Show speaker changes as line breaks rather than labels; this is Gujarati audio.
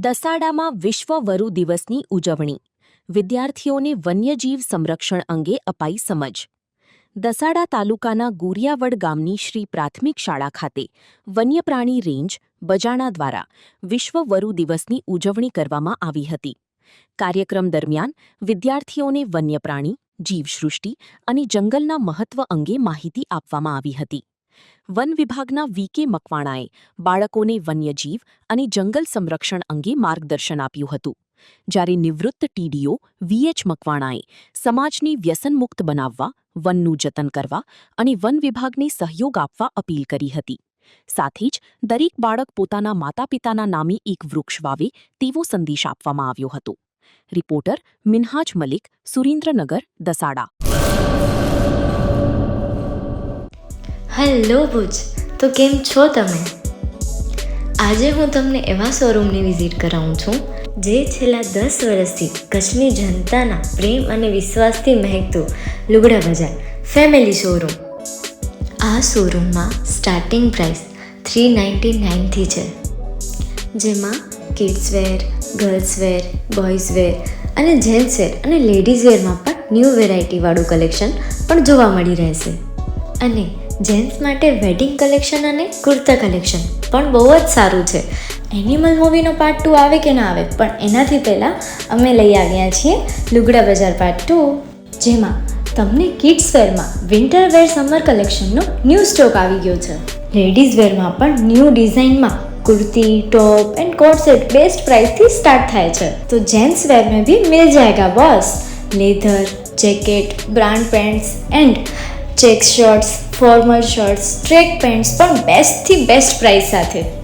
દસાડામાં વિશ્વ વરુ દિવસની ઉજવણી. વિદ્યાર્થીઓને વન્યજીવ સંરક્ષણ અંગે અપાઈ સમજ. દસાડા તાલુકાના ગુરિયાવડ ગામની શ્રી પ્રાથમિક શાળા ખાતે વન્યપ્રાણી રેન્જ બજાણા દ્વારા વિશ્વ વરુ દિવસની ઉજવણી કરવામાં આવી હતી. કાર્યક્રમ દરમિયાન વિદ્યાર્થીઓને વન્યપ્રાણી, જીવસૃષ્ટિ અને જંગલના મહત્વ અંગે માહિતી આપવામાં આવી હતી. વન વિભાગના વી.કે. મકવાણાએ બાળકોને વન્યજીવ અને જંગલ સંરક્ષણ અંગે માર્ગદર્શન આપ્યું હતું, જ્યારે નિવૃત્ત ટીડીઓ વી.એચ. મકવાણાએ સમાજને વ્યસનમુક્ત બનાવવા, વનનું જતન કરવા અને વન વિભાગને સહયોગ આપવા અપીલ કરી હતી. સાથે જ દરેક બાળક પોતાના માતા-પિતાના નામે એક વૃક્ષ વાવે તેવો સંદેશ આપવામાં આવ્યો હતો. રિપોર્ટર મિનહાજ મલિક, સુરેન્દ્રનગર, દસાડા.
હેલો ભુજ, તો કેમ છો તમે? આજે હું તમને એવા શોરૂમની વિઝિટ કરાવું છું જે છેલ્લા 10 વર્ષથી કચ્છની જનતાના પ્રેમ અને વિશ્વાસથી મહેકતું લુગડા બજાર ફેમિલી શોરૂમ. આ શોરૂમમાં સ્ટાર્ટિંગ પ્રાઇસ 399થી છે, જેમાં કિડ્સવેર, ગર્લ્સવેર, બોયઝવેર અને જેન્ટ્સવેર અને લેડીઝવેરમાં પણ ન્યૂ વેરાયટીવાળું કલેક્શન પણ જોવા મળી રહેશે. અને જેન્ટ્સ માટે વેડિંગ કલેક્શન અને કુર્તા કલેક્શન પણ બહુ જ સારું છે. એનિમલ મૂવીનો પાર્ટ 2 આવે કે ના આવે, પણ એનાથી પહેલાં અમે લઈ આવ્યા છીએ લુગડા બજાર પાર્ટ 2, જેમાં તમને કિડ્સ વેરમાં વિન્ટર વેર સમર કલેક્શનનો ન્યૂ સ્ટોક આવી ગયો છે. લેડીઝ વેરમાં પણ ન્યૂ ડિઝાઇનમાં kurti, top and coat set best પ્રાઇસથી સ્ટાર્ટ થાય છે. તો જેન્ટ્સ વેર में भी मिल जाएगा boss. Leather, jacket, brand pants and check shirts, formal shirts, track pants પણ બેસ્ટથી બેસ્ટ પ્રાઇસ સાથે.